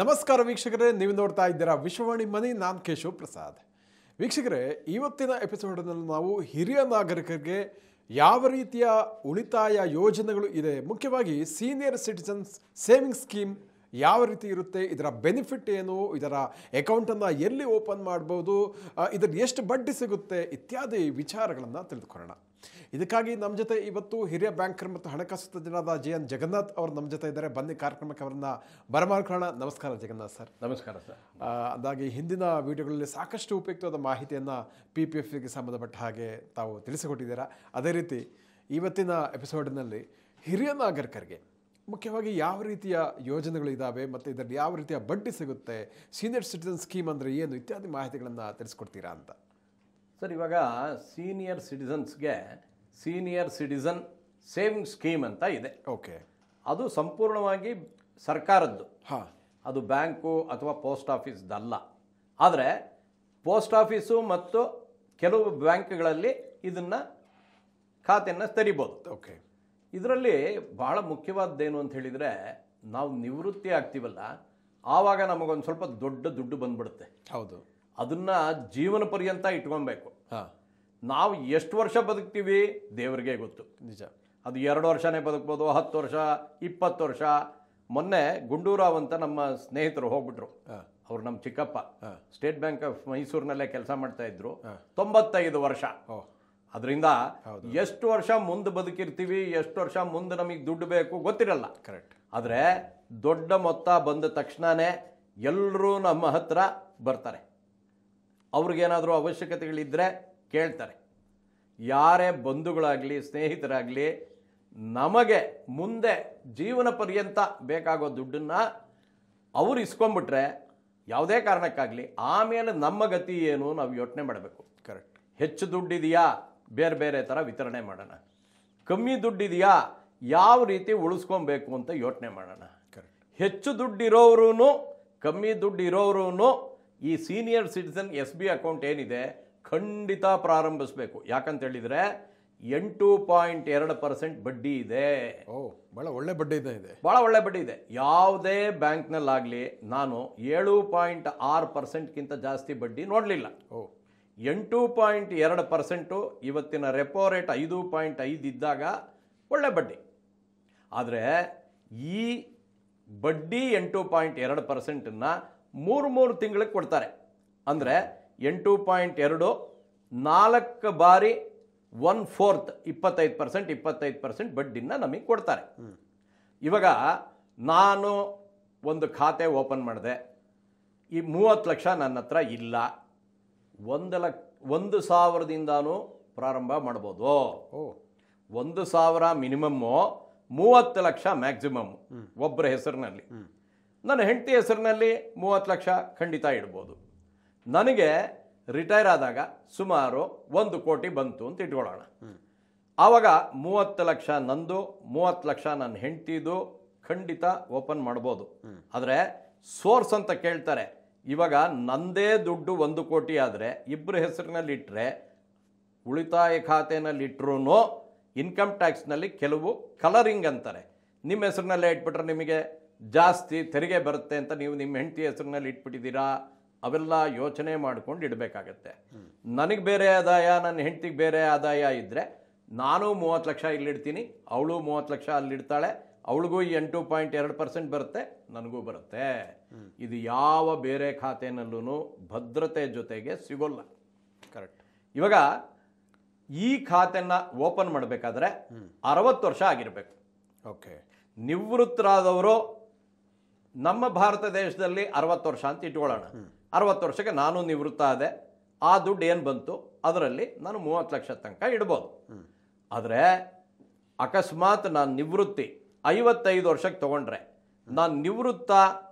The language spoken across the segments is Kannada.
ನಮಸ್ಕಾರ ವೀಕ್ಷಕರೇ, ನೀವು ನೋಡ್ತಾ ಇದ್ದೀರಾ ವಿಶ್ವವಾಣಿ ಮನಿ. ನಾನು ಕೇಶವ್ ಪ್ರಸಾದ್. ವೀಕ್ಷಕರೇ, ಇವತ್ತಿನ ಎಪಿಸೋಡ್ನಲ್ಲಿ ನಾವು ಹಿರಿಯ ನಾಗರಿಕರಿಗೆ ಯಾವ ರೀತಿಯ ಉಳಿತಾಯ ಯೋಜನೆಗಳು ಇದೆ, ಮುಖ್ಯವಾಗಿ ಸೀನಿಯರ್ ಸಿಟಿಜನ್ಸ್ ಸೇವಿಂಗ್ ಸ್ಕೀಮ್ ಯಾವ ರೀತಿ ಇರುತ್ತೆ, ಇದರ ಬೆನಿಫಿಟ್ ಏನು, ಇದರ ಅಕೌಂಟನ್ನು ಎಲ್ಲಿ ಓಪನ್ ಮಾಡ್ಬೋದು, ಇದರ ಎಷ್ಟು ಬಡ್ಡಿ ಸಿಗುತ್ತೆ ಇತ್ಯಾದಿ ವಿಚಾರಗಳನ್ನು ತಿಳಿದುಕೊಳ್ಳೋಣ. ಇದಕ್ಕಾಗಿ ನಮ್ಮ ಜೊತೆ ಇವತ್ತು ಹಿರಿಯ ಬ್ಯಾಂಕರ್ ಮತ್ತು ಹಣಕಾಸು ತಜ್ಞರಾದ JN ಜಗನ್ನಾಥ್ ಅವರು ನಮ್ಮ ಜೊತೆ ಇದ್ದಾರೆ. ಬನ್ನಿ ಕಾರ್ಯಕ್ರಮಕ್ಕೆ ಅವರನ್ನ ಬರಮಾಡ್ಕೊಳ್ಳೋಣ. ನಮಸ್ಕಾರ ಜಗನ್ನಾಥ್ ಸರ್. ನಮಸ್ಕಾರ ಸರ್. ಅದಾಗಿ ಹಿಂದಿನ ವಿಡಿಯೋಗಳಲ್ಲಿ ಸಾಕಷ್ಟು ಉಪಯುಕ್ತವಾದ ಮಾಹಿತಿಯನ್ನು PPFಗೆ ಸಂಬಂಧಪಟ್ಟ ಹಾಗೆ ತಾವು ತಿಳಿಸಿಕೊಟ್ಟಿದ್ದೀರಾ. ಅದೇ ರೀತಿ ಇವತ್ತಿನ ಎಪಿಸೋಡ್ನಲ್ಲಿ ಹಿರಿಯ ನಾಗರಿಕರಿಗೆ ಮುಖ್ಯವಾಗಿ ಯಾವ ರೀತಿಯ ಯೋಜನೆಗಳು ಇದ್ದಾವೆ ಮತ್ತು ಇದರಲ್ಲಿ ಯಾವ ರೀತಿಯ ಬಡ್ಡಿ ಸಿಗುತ್ತೆ, ಸೀನಿಯರ್ ಸಿಟಿಜನ್ ಸ್ಕೀಮ್ ಅಂದರೆ ಏನು ಇತ್ಯಾದಿ ಮಾಹಿತಿಗಳನ್ನು ತಿಳಿಸ್ಕೊಡ್ತೀರಾ ಅಂತ. ಸರ್, ಇವಾಗ ಸೀನಿಯರ್ ಸಿಟಿಸನ್ಸ್ಗೆ ಸೀನಿಯರ್ ಸಿಟಿಸನ್ ಸೇವಿಂಗ್ ಸ್ಕೀಮ್ ಅಂತ ಇದೆ. ಓಕೆ, ಅದು ಸಂಪೂರ್ಣವಾಗಿ ಸರ್ಕಾರದ್ದು. ಹಾಂ, ಅದು ಬ್ಯಾಂಕು ಅಥವಾ ಪೋಸ್ಟ್ ಆಫೀಸ್ದಲ್ಲ. ಆದರೆ ಪೋಸ್ಟ್ ಆಫೀಸು ಮತ್ತು ಕೆಲವು ಬ್ಯಾಂಕ್ಗಳಲ್ಲಿ ಇದನ್ನು ಖಾತೆಯನ್ನು ತೆರಿಬೋದು. ಓಕೆ, ಇದರಲ್ಲಿ ಭಾಳ ಮುಖ್ಯವಾದ್ದೇನು ಅಂತ ಹೇಳಿದರೆ, ನಾವು ನಿವೃತ್ತಿ ಆಗ್ತೀವಲ್ಲ, ಆವಾಗ ನಮಗೊಂದು ಸ್ವಲ್ಪ ದೊಡ್ಡ ದುಡ್ಡು ಬಂದ್ಬಿಡುತ್ತೆ. ಹೌದು, ಅದನ್ನು ಜೀವನ ಪರ್ಯಂತ ಇಟ್ಕೊಬೇಕು. ಹಾಂ, ನಾವು ಎಷ್ಟು ವರ್ಷ ಬದುಕ್ತೀವಿ ದೇವರಿಗೆ ಗೊತ್ತು. ನಿಜ. ಅದು 2 ವರ್ಷನೇ ಬದುಕ್ಬೋದು, 10 ವರ್ಷ, 20 ವರ್ಷ. ಮೊನ್ನೆ ಗುಂಡೂರಾವ್ ಅಂತ ನಮ್ಮ ಸ್ನೇಹಿತರು ಹೋಗ್ಬಿಟ್ರು. ಅವ್ರು ನಮ್ಮ ಚಿಕ್ಕಪ್ಪ ಸ್ಟೇಟ್ ಬ್ಯಾಂಕ್ ಆಫ್ ಮೈಸೂರಿನಲ್ಲೇ ಕೆಲಸ ಮಾಡ್ತಾ ಇದ್ರು. 95 ವರ್ಷ. ಅದರಿಂದ ಎಷ್ಟು ವರ್ಷ ಮುಂದೆ ಬದುಕಿರ್ತೀವಿ, ಎಷ್ಟು ವರ್ಷ ಮುಂದೆ ನಮಗೆ ದುಡ್ಡು ಬೇಕು ಗೊತ್ತಿರಲ್ಲ. ಕರೆಕ್ಟ್. ಆದರೆ ದೊಡ್ಡ ಮೊತ್ತ ಬಂದ ತಕ್ಷಣವೇ ಎಲ್ಲರೂ ನಮ್ಮ ಹತ್ರ ಬರ್ತಾರೆ. ಅವ್ರಿಗೇನಾದರೂ ಅವಶ್ಯಕತೆಗಳಿದ್ದರೆ ಕೇಳ್ತಾರೆ. ಯಾರೇ ಬಂಧುಗಳಾಗಲಿ ಸ್ನೇಹಿತರಾಗಲಿ ನಮಗೆ ಮುಂದೆ ಜೀವನ ಪರ್ಯಂತ ಬೇಕಾಗೋ ದುಡ್ಡನ್ನು ಅವರು ಇಸ್ಕೊಂಡ್ಬಿಟ್ರೆ ಯಾವುದೇ ಕಾರಣಕ್ಕಾಗಲಿ ಆಮೇಲೆ ನಮ್ಮ ಗತಿ ಏನು ನಾವು ಯೋಚನೆ ಮಾಡಬೇಕು. ಕರೆಕ್ಟ್. ಹೆಚ್ಚು ದುಡ್ಡಿದೆಯಾ, ಬೇರೆ ಬೇರೆ ಥರ ವಿತರಣೆ ಮಾಡೋಣ. ಕಮ್ಮಿ ದುಡ್ಡಿದೆಯಾ, ಯಾವ ರೀತಿ ಉಳಿಸ್ಕೊಬೇಕು ಅಂತ ಯೋಚನೆ ಮಾಡೋಣ. ಕರೆಕ್ಟ್. ಹೆಚ್ಚು ದುಡ್ಡಿರೋರು ಕಮ್ಮಿ ದುಡ್ಡಿರೋರು ಈ ಸೀನಿಯರ್ ಸಿಟಿಸನ್ SB ಅಕೌಂಟ್ ಏನಿದೆ ಖಂಡಿತ ಪ್ರಾರಂಭಿಸಬೇಕು. ಯಾಕಂತ ಹೇಳಿದರೆ 8.2% ಬಡ್ಡಿ ಇದೆ. ಓ, ಭಾಳ ಒಳ್ಳೆ ಬಡ್ಡಿ ಇದೆ. ಭಾಳ ಒಳ್ಳೆ ಬಡ್ಡಿ ಇದೆ. ಯಾವುದೇ ಬ್ಯಾಂಕ್ನಲ್ಲಾಗಲಿ ನಾನು 7.6%ಗಿಂತ ಜಾಸ್ತಿ ಬಡ್ಡಿ ನೋಡಲಿಲ್ಲ. ಓ, 8.2% ಇವತ್ತಿನ ರೆಪೋ ರೇಟ್ 5.5 ಇದ್ದಾಗ ಒಳ್ಳೆ ಬಡ್ಡಿ. ಆದರೆ ಈ ಬಡ್ಡಿ 8.2%ನ್ನು 3 ತಿಂಗಳಿಗೆ ಕೊಡ್ತಾರೆ. ಅಂದರೆ 8.2 4 ಬಾರಿ 1/4 25% ಬಡ್ಡಿನ ನಮಗೆ ಕೊಡ್ತಾರೆ. ಇವಾಗ ನಾನು ಒಂದು ಖಾತೆ ಓಪನ್ ಮಾಡಿದೆ. ಈ 30 ಲಕ್ಷ ನನ್ನ ಹತ್ರ ಇಲ್ಲ. 1,000ದಿಂದಾನು ಪ್ರಾರಂಭ ಮಾಡ್ಬೋದು. 1,000 ಮಿನಿಮಮ್ಮು, 30 ಲಕ್ಷ ಮ್ಯಾಕ್ಸಿಮಮ್ ಒಬ್ಬರ ಹೆಸರಿನಲ್ಲಿ. ನನ್ನ ಹೆಂಡತಿ ಹೆಸರಿನಲ್ಲಿ 30 ಲಕ್ಷ ಖಂಡಿತ ಇಡ್ಬೋದು. ನನಗೆ ರಿಟೈರ್ ಆದಾಗ ಸುಮಾರು 1 ಕೋಟಿ ಬಂತು ಅಂತ ಇಟ್ಕೊಳ್ಳೋಣ. ಆವಾಗ 30 ಲಕ್ಷ ನಂದು, 30 ಲಕ್ಷ ನನ್ನ ಹೆಂಡತಿದು ಖಂಡಿತ ಓಪನ್ ಮಾಡ್ಬೋದು. ಆದರೆ ಸೋರ್ಸ್ ಅಂತ ಕೇಳ್ತಾರೆ. ಇವಾಗ ನಂದೇ ದುಡ್ಡು 1 ಕೋಟಿ ಆದರೆ ಇಬ್ಬರ ಹೆಸರಿನಲ್ಲಿ ಇಟ್ಟರೆ, ಉಳಿತಾಯ ಖಾತೆನಲ್ಲಿ ಇಟ್ಟರೂ ಇನ್ಕಮ್ ಟ್ಯಾಕ್ಸ್ನಲ್ಲಿ ಕೆಲವು ಕಲರಿಂಗ್ ಅಂತಾರೆ. ನಿಮ್ಮ ಹೆಸರಿನಲ್ಲೇ ಇಟ್ಬಿಟ್ರೆ ನಿಮಗೆ ಜಾಸ್ತಿ ತೆರಿಗೆ ಬರುತ್ತೆ ಅಂತ ನೀವು ನಿಮ್ಮ ಹೆಂಡತಿ ಹೆಸರಿನಲ್ಲಿ ಇಟ್ಬಿಟ್ಟಿದ್ದೀರಾ. ಅವೆಲ್ಲ ಯೋಚನೆ ಮಾಡ್ಕೊಂಡು ಇಡಬೇಕಾಗತ್ತೆ. ನನಗೆ ಬೇರೆ ಆದಾಯ, ನನ್ನ ಹೆಂಡತಿಗೆ ಬೇರೆ ಆದಾಯ ಇದ್ದರೆ ನಾನು 30 ಲಕ್ಷ ಇಲ್ಲಿಡ್ತೀನಿ, ಅವಳು 30 ಲಕ್ಷ ಅಲ್ಲಿಡ್ತಾಳೆ. ಅವಳಿಗೂ 8.2% ಬರುತ್ತೆ, ನನಗೂ ಬರುತ್ತೆ. ಇದು ಯಾವ ಬೇರೆ ಖಾತೆನಲ್ಲೂ ಭದ್ರತೆ ಜೊತೆಗೆ ಸಿಗೋಲ್ಲ. ಕರೆಕ್ಟ್. ಇವಾಗ ಈ ಖಾತೆನ ಓಪನ್ ಮಾಡಬೇಕಾದ್ರೆ 60 ವರ್ಷ ಆಗಿರಬೇಕು. ಓಕೆ. ನಿವೃತ್ತರಾದವರು ನಮ್ಮ ಭಾರತ ದೇಶದಲ್ಲಿ 60 ವರ್ಷ ಅಂತ ಇಟ್ಕೊಳ್ಳೋಣ. 60 ವರ್ಷಕ್ಕೆ ನಾನು ನಿವೃತ್ತ ಆದೆ. ಆ ದುಡ್ಡು ಏನು ಬಂತು ಅದರಲ್ಲಿ ನಾನು 30 ಲಕ್ಷ ತನಕ ಇಡ್ಬೋದು. ಆದರೆ ಅಕಸ್ಮಾತ್ ನಾನು ನಿವೃತ್ತಿ 55 ವರ್ಷಕ್ಕೆ ತೊಗೊಂಡ್ರೆ, ನಾನು ನಿವೃತ್ತ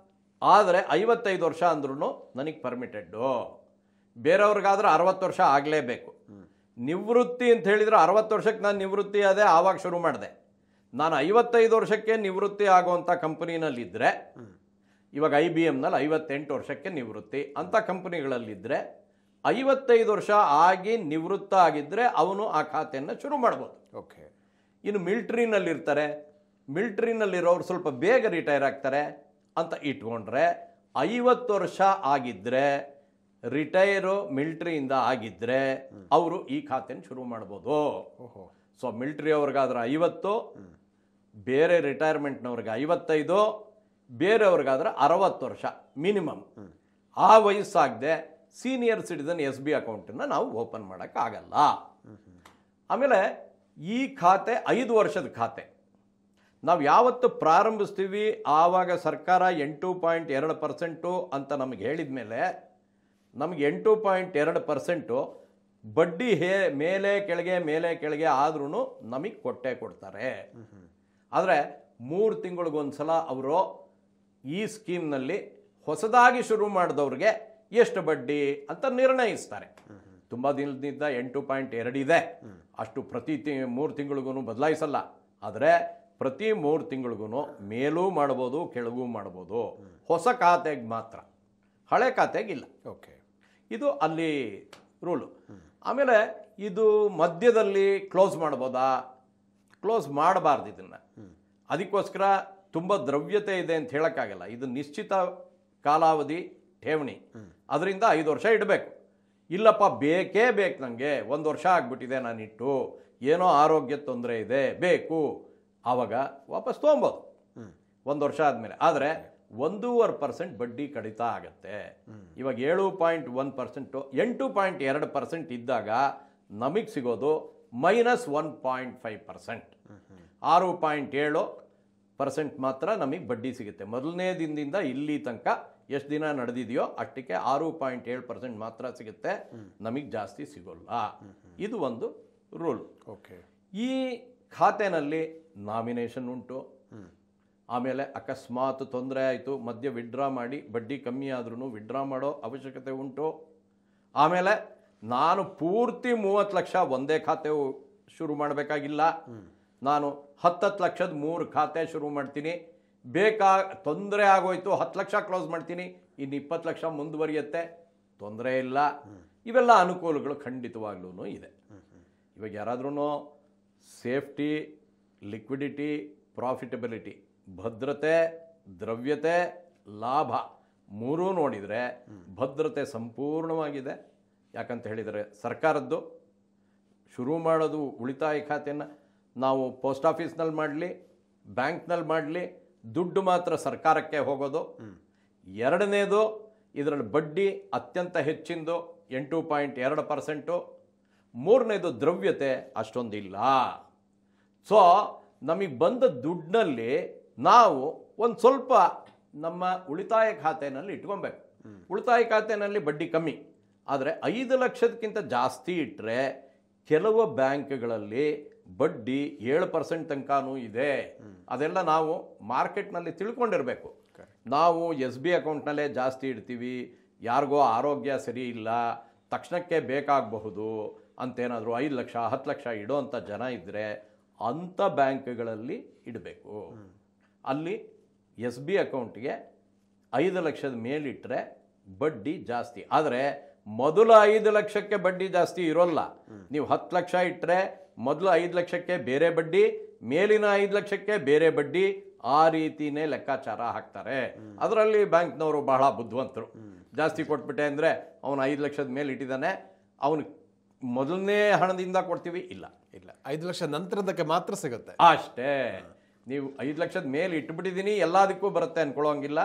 ಆದರೆ 55 ವರ್ಷ ಅಂದ್ರೂ ನನಗೆ ಪರ್ಮಿಟೆಡ್ಡು. ಬೇರೆಯವ್ರಿಗಾದ್ರೆ 60 ವರ್ಷ ಆಗಲೇಬೇಕು. ನಿವೃತ್ತಿ ಅಂತ ಹೇಳಿದರೆ 60 ವರ್ಷಕ್ಕೆ ನಾನು ನಿವೃತ್ತಿ ಆದೆ, ಆವಾಗ ಶುರು ಮಾಡಿದೆ. ನಾನು 55 ವರ್ಷಕ್ಕೆ ನಿವೃತ್ತಿ ಆಗುವಂಥ ಕಂಪನಿನಲ್ಲಿದ್ದರೆ, ಇವಾಗ IBMನಲ್ಲಿ 58 ವರ್ಷಕ್ಕೆ ನಿವೃತ್ತಿ ಅಂತ ಕಂಪನಿಗಳಲ್ಲಿದ್ದರೆ 55 ವರ್ಷ ಆಗಿ ನಿವೃತ್ತ ಆಗಿದ್ದರೆ ಅವನು ಆ ಖಾತೆಯನ್ನು ಶುರು ಮಾಡ್ಬೋದು. ಓಕೆ. ಇನ್ನು ಮಿಲ್ಟ್ರಿನಲ್ಲಿರ್ತಾರೆ, ಮಿಲ್ಟ್ರಿನಲ್ಲಿರೋರು ಸ್ವಲ್ಪ ಬೇಗ ರಿಟೈರ್ ಆಗ್ತಾರೆ ಅಂತ ಇಟ್ಕೊಂಡ್ರೆ 50 ವರ್ಷ ಆಗಿದ್ದರೆ, ರಿಟೈರು ಮಿಲ್ಟ್ರಿಯಿಂದ ಆಗಿದ್ದರೆ ಅವರು ಈ ಖಾತೆನ ಶುರು ಮಾಡ್ಬೋದು. ಸೊ ಮಿಲ್ಟ್ರಿ ಅವ್ರಿಗಾದ್ರೆ 50, ಬೇರೆ ರಿಟೈರ್ಮೆಂಟ್ನವ್ರಿಗೆ 55, ಬೇರೆಯವ್ರಿಗಾದ್ರೆ 60 ವರ್ಷ ಮಿನಿಮಮ್. ಆ ವಯಸ್ಸಾಗದೆ ಸೀನಿಯರ್ ಸಿಟಿಸನ್ SB ಅಕೌಂಟನ್ನು ನಾವು ಓಪನ್ ಮಾಡೋಕ್ಕಾಗಲ್ಲ. ಆಮೇಲೆ ಈ ಖಾತೆ 5 ವರ್ಷದ ಖಾತೆ. ನಾವು ಯಾವತ್ತು ಪ್ರಾರಂಭಿಸ್ತೀವಿ ಆವಾಗ ಸರ್ಕಾರ 8.2% ಅಂತ ನಮಗೆ ಹೇಳಿದ ಮೇಲೆ ನಮಗೆ 8.2% ಬಡ್ಡಿ ಮೇಲೆ ಕೆಳಗೆ ಆದ್ರೂ ನಮಗೆ ಕೊಡ್ತಾರೆ. ಆದರೆ 3 ತಿಂಗಳಿಗೊಂದ್ಸಲ ಅವರು ಈ ಸ್ಕೀಮ್ನಲ್ಲಿ ಹೊಸದಾಗಿ ಶುರು ಮಾಡಿದವ್ರಿಗೆ ಎಷ್ಟು ಬಡ್ಡಿ ಅಂತ ನಿರ್ಣಯಿಸ್ತಾರೆ. ತುಂಬ ದಿನದಿಂದ 8.2 ಇದೆ, ಅಷ್ಟು ಪ್ರತಿ 3 ತಿಂಗಳಿಗೂ ಬದಲಾಯಿಸಲ್ಲ. ಆದರೆ ಪ್ರತಿ 3 ತಿಂಗಳಿಗೂ ಮೇಲೂ ಮಾಡ್ಬೋದು, ಕೆಳಗೂ ಮಾಡ್ಬೋದು. ಹೊಸ ಖಾತೆಗೆ ಮಾತ್ರ, ಹಳೆ ಖಾತೆಗಿಲ್ಲ. ಓಕೆ, ಇದು ಅಲ್ಲಿ ರೂಲು. ಆಮೇಲೆ ಇದು ಮಧ್ಯದಲ್ಲಿ ಕ್ಲೋಸ್ ಮಾಡ್ಬೋದಾ? ಕ್ಲೋಸ್ ಮಾಡಬಾರ್ದು ಇದನ್ನು. ಅದಕ್ಕೋಸ್ಕರ ತುಂಬ ದ್ರವ್ಯತೆ ಇದೆ ಅಂತ ಹೇಳೋಕ್ಕಾಗಲ್ಲ. ಇದು ನಿಶ್ಚಿತ ಕಾಲಾವಧಿ ಠೇವಣಿ, ಅದರಿಂದ 5 ವರ್ಷ ಇಡಬೇಕು. ಇಲ್ಲಪ್ಪ ಬೇಕೇ ಬೇಕು ನನಗೆ, 1 ವರ್ಷ ಆಗಿಬಿಟ್ಟಿದೆ ನಾನಿಟ್ಟು, ಏನೋ ಆರೋಗ್ಯ ತೊಂದರೆ ಇದೆ ಬೇಕು, ಆವಾಗ ವಾಪಸ್ ತೊಗೊಬೋದು 1 ವರ್ಷ ಆದಮೇಲೆ. ಆದರೆ 1.5% ಬಡ್ಡಿ ಕಡಿತ ಆಗುತ್ತೆ. ಇವಾಗ 7.1%, 8.2% ಇದ್ದಾಗ ನಮಗೆ ಸಿಗೋದು -1.5%. 6.7% ಮಾತ್ರ ನಮಗೆ ಬಡ್ಡಿ ಸಿಗುತ್ತೆ. ಮೊದಲನೇ ದಿನದಿಂದ ಇಲ್ಲಿ ತನಕ ಎಷ್ಟು ದಿನ ನಡೆದಿದೆಯೋ ಅಷ್ಟಕ್ಕೆ 6.7% ಮಾತ್ರ ಸಿಗುತ್ತೆ, ನಮಗೆ ಜಾಸ್ತಿ ಸಿಗೋಲ್ಲ. ಇದು ಒಂದು ರೂಲ್. ಓಕೆ, ಈ ಖಾತೆನಲ್ಲಿ ನಾಮಿನೇಷನ್ ಉಂಟು. ಆಮೇಲೆ ಅಕಸ್ಮಾತ್ ತೊಂದರೆ ಆಯಿತು, ಮಧ್ಯ ವಿಡ್ರಾ ಮಾಡಿ ಬಡ್ಡಿ ಕಮ್ಮಿ ಆದ್ರೂ ವಿಡ್ರಾ ಮಾಡೋ ಅವಶ್ಯಕತೆ ಉಂಟು. ಆಮೇಲೆ ನಾನು ಪೂರ್ತಿ 30 ಲಕ್ಷ ಒಂದೇ ಖಾತೆ ಶುರು ಮಾಡಬೇಕಾಗಿಲ್ಲ. ನಾನು 10 ಲಕ್ಷದ 3 ಖಾತೆ ಶುರು ಮಾಡ್ತೀನಿ. ತೊಂದರೆ ಆಗೋಯ್ತು 10 ಲಕ್ಷ ಕ್ಲೋಸ್ ಮಾಡ್ತೀನಿ, ಇನ್ನು 20 ಲಕ್ಷ ಮುಂದುವರಿಯುತ್ತೆ, ತೊಂದರೆ ಇಲ್ಲ. ಇವೆಲ್ಲ ಅನುಕೂಲಗಳು ಖಂಡಿತವಾಗ್ಲೂ ಇದೆ. ಇವಾಗ ಯಾರಾದ್ರೂ ಸೇಫ್ಟಿ, ಲಿಕ್ವಿಡಿಟಿ, ಪ್ರಾಫಿಟಬಿಲಿಟಿ, ಭದ್ರತೆ, ದ್ರವ್ಯತೆ, ಲಾಭ 3 ನೋಡಿದರೆ ಭದ್ರತೆ ಸಂಪೂರ್ಣವಾಗಿದೆ. ಯಾಕಂತ ಹೇಳಿದರೆ ಸರ್ಕಾರದ್ದು ಶುರು ಮಾಡೋದು ಉಳಿತಾಯ ಖಾತೆಯನ್ನು ನಾವು ಪೋಸ್ಟ್ ಆಫೀಸ್ನಲ್ಲಿ ಮಾಡಲಿ, ಬ್ಯಾಂಕ್ನಲ್ಲಿ ಮಾಡಲಿ, ದುಡ್ಡು ಮಾತ್ರ ಸರ್ಕಾರಕ್ಕೆ ಹೋಗೋದು. ಎರಡನೇದು, ಇದರಲ್ಲಿ ಬಡ್ಡಿ ಅತ್ಯಂತ ಹೆಚ್ಚಿಂದು 8.2%. ಮೂರನೇದು ದ್ರವ್ಯತೆ ಅಷ್ಟೊಂದಿಲ್ಲ. ಸೊ ನಮಗೆ ಬಂದ ದುಡ್ಡಿನಲ್ಲಿ ನಾವು ಒಂದು ಸ್ವಲ್ಪ ನಮ್ಮ ಉಳಿತಾಯ ಖಾತೆಯಲ್ಲಿ ಇಟ್ಕೊಬೇಕು. ಉಳಿತಾಯ ಖಾತೆಯಲ್ಲಿ ಬಡ್ಡಿ ಕಮ್ಮಿ, ಆದರೆ 5 ಲಕ್ಷದಕ್ಕಿಂತ ಜಾಸ್ತಿ ಇಟ್ಟರೆ ಕೆಲವು ಬ್ಯಾಂಕ್ಗಳಲ್ಲಿ ಬಡ್ಡಿ 7% ತನಕನೂ ಇದೆ. ಅದೆಲ್ಲ ನಾವು ಮಾರ್ಕೆಟ್ನಲ್ಲಿ ತಿಳ್ಕೊಂಡಿರಬೇಕು. ನಾವು SB ಅಕೌಂಟ್ನಲ್ಲೇ ಜಾಸ್ತಿ ಇಡ್ತೀವಿ, ಯಾರಿಗೋ ಆರೋಗ್ಯ ಸರಿ ಇಲ್ಲ, ತಕ್ಷಣಕ್ಕೆ ಬೇಕಾಗಬಹುದು ಅಂತೇನಾದರೂ 5 ಲಕ್ಷ 10 ಲಕ್ಷ ಇಡೋವಂಥ ಜನ ಇದ್ದರೆ ಅಂಥ ಬ್ಯಾಂಕ್ಗಳಲ್ಲಿ ಇಡಬೇಕು. ಅಲ್ಲಿ SB ಅಕೌಂಟ್ಗೆ 5 ಲಕ್ಷದ ಮೇಲಿಟ್ಟರೆ ಬಡ್ಡಿ ಜಾಸ್ತಿ. ಆದರೆ ಮೊದಲು 5 ಲಕ್ಷಕ್ಕೆ ಬಡ್ಡಿ ಜಾಸ್ತಿ ಇರೋಲ್ಲ. ನೀವು 10 ಲಕ್ಷ ಇಟ್ಟರೆ ಮೊದಲು 5 ಲಕ್ಷಕ್ಕೆ ಬೇರೆ ಬಡ್ಡಿ, ಮೇಲಿನ 5 ಲಕ್ಷಕ್ಕೆ ಬೇರೆ ಬಡ್ಡಿ, ಆ ರೀತಿನೇ ಲೆಕ್ಕಾಚಾರ ಹಾಕ್ತಾರೆ. ಅದರಲ್ಲಿ ಬ್ಯಾಂಕ್ನವರು ಬಹಳ ಬುದ್ಧಿವಂತರು. ಜಾಸ್ತಿ ಕೊಟ್ಬಿಟ್ಟೆ ಅಂದರೆ ಅವನು 5 ಲಕ್ಷದ ಮೇಲೆ ಇಟ್ಟಿದ್ದಾನೆ, ಅವನು ಮೊದಲನೇ ಹಣದಿಂದ ಕೊಡ್ತೀವಿ, ಇಲ್ಲ 5 ಲಕ್ಷ ನಂತರದಕ್ಕೆ ಮಾತ್ರ ಸಿಗುತ್ತೆ ಅಷ್ಟೇ. ನೀವು 5 ಲಕ್ಷದ ಮೇಲೆ ಇಟ್ಬಿಟ್ಟಿದ್ದೀನಿ ಎಲ್ಲದಕ್ಕೂ ಬರುತ್ತೆ ಅನ್ಕೊಳ್ಳೋಂಗಿಲ್ಲ.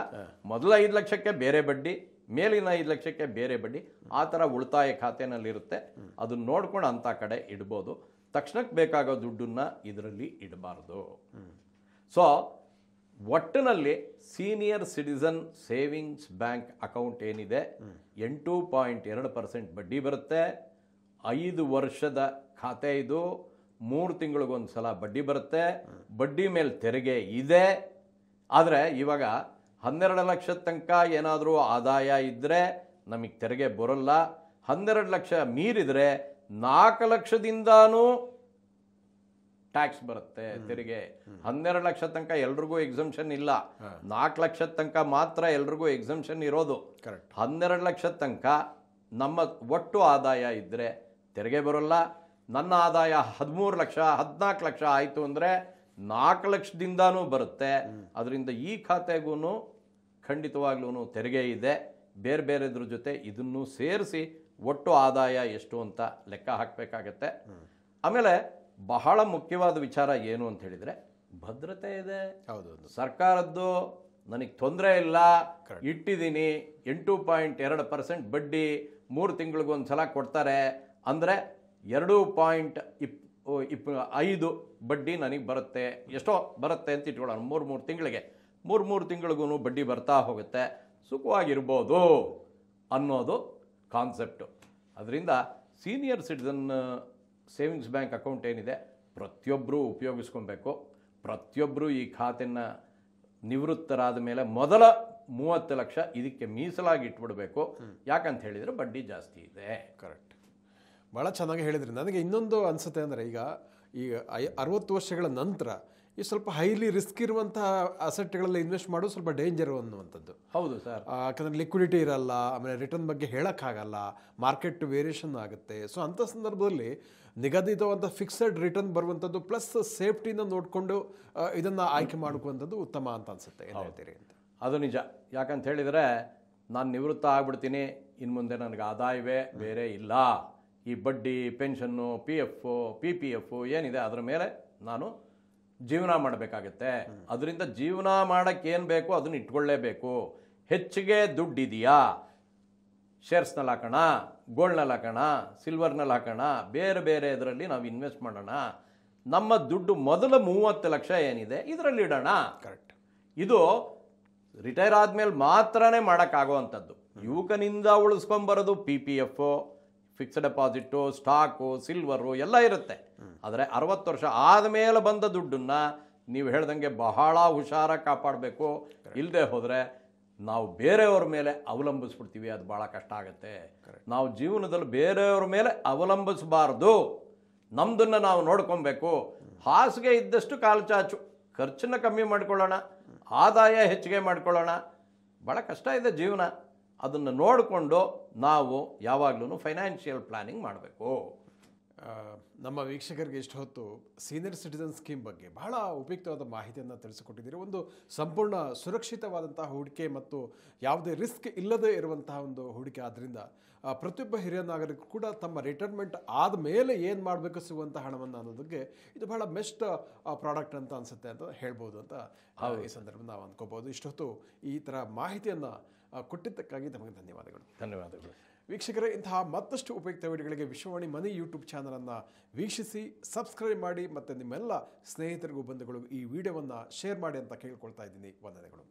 ಮೊದಲು 5 ಲಕ್ಷಕ್ಕೆ ಬೇರೆ ಬಡ್ಡಿ, ಮೇಲಿನ 5 ಲಕ್ಷಕ್ಕೆ ಬೇರೆ ಬಡ್ಡಿ, ಆ ಥರ ಉಳಿತಾಯ ಖಾತೆನಲ್ಲಿರುತ್ತೆ. ಅದನ್ನ ನೋಡ್ಕೊಂಡು ಅಂಥ ಕಡೆ ಇಡ್ಬೋದು. ತಕ್ಷಣಕ್ಕೆ ಬೇಕಾಗೋ ದುಡ್ಡನ್ನು ಇದರಲ್ಲಿ ಇಡಬಾರ್ದು. ಸೊ ಒಟ್ಟಿನಲ್ಲಿ senior citizen savings bank account ಏನಿದೆ 8.2% ಬಡ್ಡಿ ಬರುತ್ತೆ. 5 ವರ್ಷದ ಖಾತೆ ಇದು. 3 ತಿಂಗಳಿಗೊಂದು ಸಲ ಬಡ್ಡಿ ಬರುತ್ತೆ. ಬಡ್ಡಿ ಮೇಲೆ ತೆರಿಗೆ ಇದೆ. ಆದರೆ ಇವಾಗ 12 ಲಕ್ಷದ ತನಕ ಏನಾದರೂ ಆದಾಯ ಇದ್ದರೆ ನಮಗೆ ತೆರಿಗೆ ಬರೋಲ್ಲ. 12 ಲಕ್ಷ ಮೀರಿದರೆ 4 ಲಕ್ಷದಿಂದಾನೂ ಟ್ಯಾಕ್ಸ್ ಬರುತ್ತೆ ತೆರಿಗೆ. 12 ಲಕ್ಷ ತನಕ ಎಲ್ರಿಗೂ ಎಕ್ಸಂಪ್ಷನ್ ಇಲ್ಲ, 4 ಲಕ್ಷದ ತನಕ ಮಾತ್ರ ಎಲ್ರಿಗೂ ಎಕ್ಸಂಪ್ಷನ್ ಇರೋದು. 12 ಲಕ್ಷದ ತನಕ ನಮ್ಮ ಒಟ್ಟು ಆದಾಯ ಇದ್ದರೆ ತೆರಿಗೆ ಬರೋಲ್ಲ. ನನ್ನ ಆದಾಯ 13 ಲಕ್ಷ 14 ಲಕ್ಷ ಆಯಿತು ಅಂದರೆ 4 ಲಕ್ಷದಿಂದಾನೂ ಬರುತ್ತೆ. ಅದರಿಂದ ಈ ಖಾತೆಗೂ ಖಂಡಿತವಾಗ್ಲೂ ತೆರಿಗೆ ಇದೆ, ಬೇರೆ ಬೇರೆದ್ರ ಜೊತೆ ಇದನ್ನು ಸೇರಿಸಿ ಒಟ್ಟು ಆದಾಯ ಎಷ್ಟು ಅಂತ ಲೆಕ್ಕ ಹಾಕಬೇಕಾಗತ್ತೆ. ಆಮೇಲೆ ಬಹಳ ಮುಖ್ಯವಾದ ವಿಚಾರ ಏನು ಅಂತ ಹೇಳಿದರೆ ಭದ್ರತೆ ಇದೆ. ಹೌದೌದು. ಸರ್ಕಾರದ್ದು ನನಗೆ ತೊಂದರೆ ಇಲ್ಲ, ಇಟ್ಟಿದ್ದೀನಿ 8.2% ಬಡ್ಡಿ 3 ತಿಂಗಳಿಗೊಂದು ಸಲ ಕೊಡ್ತಾರೆ ಅಂದರೆ 2.5 ಬಡ್ಡಿ ನನಗೆ ಬರುತ್ತೆ, ಎಷ್ಟೋ ಬರುತ್ತೆ ಅಂತ ಇಟ್ಕೊಳ್ಳೋಣ. 3 ತಿಂಗಳಿಗೆ 3 ತಿಂಗಳಿಗೂ ಬಡ್ಡಿ ಬರ್ತಾ ಹೋಗುತ್ತೆ, ಸುಖವಾಗಿರ್ಬೋದು ಅನ್ನೋದು ಕಾನ್ಸೆಪ್ಟು. ಅದರಿಂದ senior citizen savings bank account ಏನಿದೆ ಪ್ರತಿಯೊಬ್ಬರೂ ಉಪಯೋಗಿಸ್ಕೊಬೇಕು. ಪ್ರತಿಯೊಬ್ಬರೂ ಈ ಖಾತೆನ ನಿವೃತ್ತರಾದ ಮೇಲೆ ಮೊದಲ 30 ಲಕ್ಷ ಇದಕ್ಕೆ ಮೀಸಲಾಗಿ ಇಟ್ಬಿಡಬೇಕು. ಯಾಕಂತ ಹೇಳಿದರೆ ಬಡ್ಡಿ ಜಾಸ್ತಿ ಇದೆ. ಕರೆಕ್ಟ್, ಭಾಳ ಚೆನ್ನಾಗಿ ಹೇಳಿದ್ರಿ. ನನಗೆ ಇನ್ನೊಂದು ಅನಿಸುತ್ತೆ ಅಂದರೆ ಈಗ 60 ವರ್ಷಗಳ ನಂತರ ಈ ಸ್ವಲ್ಪ ಹೈಲಿ ರಿಸ್ಕ್ ಇರುವಂತಹ ಅಸೆಟ್ಗಳಲ್ಲಿ ಇನ್ವೆಸ್ಟ್ ಮಾಡೋದು ಸ್ವಲ್ಪ ಡೇಂಜರ್ ಅನ್ನುವಂಥದ್ದು. ಹೌದು ಸರ್. ಯಾಕಂದರೆ ಲಿಕ್ವಿಡಿಟಿ ಇರಲ್ಲ, ಆಮೇಲೆ ರಿಟರ್ನ್ ಬಗ್ಗೆ ಹೇಳೋಕ್ಕಾಗಲ್ಲ, ಮಾರ್ಕೆಟ್ ವೇರಿಯೇಷನ್ ಆಗುತ್ತೆ. ಸೊ ಅಂಥ ಸಂದರ್ಭದಲ್ಲಿ ನಿಗದಿತವಾದ ಫಿಕ್ಸೆಡ್ ರಿಟರ್ನ್ ಬರುವಂಥದ್ದು ಪ್ಲಸ್ ಸೇಫ್ಟಿನ ನೋಡಿಕೊಂಡು ಇದನ್ನು ಆಯ್ಕೆ ಮಾಡ್ಕೊಳ್ಳುವಂಥದ್ದು ಉತ್ತಮ ಅಂತ ಅನಿಸುತ್ತೆ. ಏನು ಹೇಳ್ತೀರಿ ಅಂತ? ಅದು ನಿಜ. ಯಾಕಂತ ಹೇಳಿದರೆ ನಾನು ನಿವೃತ್ತ ಆಗ್ಬಿಡ್ತೀನಿ, ಇನ್ನು ಮುಂದೆ ನನಗೆ ಆದಾಯವೇ ಬೇರೆ ಇಲ್ಲ. ಈ ಬಡ್ಡಿ, ಪೆನ್ಷನ್ನು, PF, PPF ಏನಿದೆ ಅದರ ಮೇಲೆ ನಾನು ಜೀವನ ಮಾಡಬೇಕಾಗತ್ತೆ. ಅದರಿಂದ ಜೀವನ ಮಾಡೋಕ್ಕೆ ಏನು ಬೇಕೋ ಅದನ್ನು ಇಟ್ಕೊಳ್ಳೇಬೇಕು. ಹೆಚ್ಚಿಗೆ ದುಡ್ಡಿದೆಯಾ, ಶೇರ್ಸ್ನಲ್ಲಿ ಹಾಕೋಣ, ಗೋಲ್ಡ್ನಲ್ಲಿ ಹಾಕೋಣ, ಸಿಲ್ವರ್ನಲ್ಲಿ ಹಾಕೋಣ, ಬೇರೆ ಬೇರೆ ಇದರಲ್ಲಿ ನಾವು ಇನ್ವೆಸ್ಟ್ ಮಾಡೋಣ. ನಮ್ಮ ದುಡ್ಡು ಮೊದಲ 30 ಲಕ್ಷ ಏನಿದೆ ಇದರಲ್ಲಿ ಇಡೋಣ. ಕರೆಕ್ಟ್. ಇದು ರಿಟೈರ್ ಆದಮೇಲೆ ಮಾತ್ರನೇ ಮಾಡೋಕ್ಕಾಗೋವಂಥದ್ದು. ಯುವಕನಿಂದ ಉಳಿಸ್ಕೊಂಬರೋದು PPF, fixed deposit, stock, silver ಎಲ್ಲ ಇರುತ್ತೆ. ಆದರೆ 60 ವರ್ಷ ಆದಮೇಲೆ ಬಂದ ದುಡ್ಡನ್ನು ನೀವು ಹೇಳ್ದಂಗೆ ಬಹಳ ಹುಷಾರಾಗಿ ಕಾಪಾಡಬೇಕು. ಇಲ್ಲದೆ ಹೋದರೆ ನಾವು ಬೇರೆಯವ್ರ ಮೇಲೆ ಅವಲಂಬಿಸ್ಬಿಡ್ತೀವಿ, ಅದು ಭಾಳ ಕಷ್ಟ ಆಗುತ್ತೆ. ನಾವು ಜೀವನದಲ್ಲಿ ಬೇರೆಯವ್ರ ಮೇಲೆ ಅವಲಂಬಿಸಬಾರ್ದು, ನಮ್ಮದನ್ನು ನಾವು ನೋಡ್ಕೊಬೇಕು. ಹಾಸಿಗೆ ಇದ್ದಷ್ಟು ಕಾಲು ಚಾಚು, ಖರ್ಚನ್ನು ಕಮ್ಮಿ ಮಾಡ್ಕೊಳ್ಳೋಣ, ಆದಾಯ ಹೆಚ್ಚಿಗೆ ಮಾಡ್ಕೊಳ್ಳೋಣ. ಭಾಳ ಕಷ್ಟ ಇದೆ ಜೀವನ. ಅದನ್ನು ನೋಡಿಕೊಂಡು ನಾವು ಯಾವಾಗಲೂ ಫೈನಾನ್ಷಿಯಲ್ ಪ್ಲಾನಿಂಗ್ ಮಾಡಬೇಕು. ನಮ್ಮ ವೀಕ್ಷಕರಿಗೆ ಇಷ್ಟು ಹೊತ್ತು ಸೀನಿಯರ್ ಸಿಟಿಸನ್ ಸ್ಕೀಮ್ ಬಗ್ಗೆ ಬಹಳ ಉಪಯುಕ್ತವಾದ ಮಾಹಿತಿಯನ್ನು ತಿಳಿಸಿಕೊಟ್ಟಿದ್ದೀರಿ. ಒಂದು ಸಂಪೂರ್ಣ ಸುರಕ್ಷಿತವಾದಂತಹ ಹೂಡಿಕೆ ಮತ್ತು ಯಾವುದೇ ರಿಸ್ಕ್ ಇಲ್ಲದೆ ಇರುವಂತಹ ಒಂದು ಹೂಡಿಕೆ. ಆದ್ದರಿಂದ ಪ್ರತಿಯೊಬ್ಬ ಹಿರಿಯ ನಾಗರಿಕರು ಕೂಡ ತಮ್ಮ ರಿಟೈರ್ಮೆಂಟ್ ಆದ ಮೇಲೆ ಏನು ಮಾಡಬೇಕು ಸಿಗುವಂಥ ಹಣವನ್ನು ಅನ್ನೋದಕ್ಕೆ ಇದು ಬಹಳ ಬೆಸ್ಟ್ ಪ್ರಾಡಕ್ಟ್ ಅಂತ ಅನಿಸುತ್ತೆ ಅಂತ ಹೇಳ್ಬೋದು ಅಂತ ಈ ಸಂದರ್ಭ ನಾವು ಅಂದ್ಕೋಬೋದು. ಇಷ್ಟೊತ್ತು ಈ ಥರ ಮಾಹಿತಿಯನ್ನು ಕೊಟ್ಟಿದ್ದಕ್ಕಾಗಿ ತಮಗೆ ಧನ್ಯವಾದಗಳು. ಧನ್ಯವಾದಗಳು ವೀಕ್ಷಕರೇ. ಇಂತಹ ಮತ್ತಷ್ಟು ಉಪಯುಕ್ತ ವಿಡಿಯೋಗಳಿಗೆ ವಿಶ್ವವಾಣಿ ಮನಿ ಯೂಟ್ಯೂಬ್ ಚಾನಲನ್ನು ವೀಕ್ಷಿಸಿ, ಸಬ್ಸ್ಕ್ರೈಬ್ ಮಾಡಿ ಮತ್ತು ನಿಮ್ಮೆಲ್ಲ ಸ್ನೇಹಿತರಿಗೂ ಬಂಧುಗಳಿಗೂ ಈ ವಿಡಿಯೋವನ್ನು ಶೇರ್ ಮಾಡಿ ಅಂತ ಕೇಳ್ಕೊಳ್ತಾ ಇದ್ದೀನಿ. ವಂದನೆಗಳು.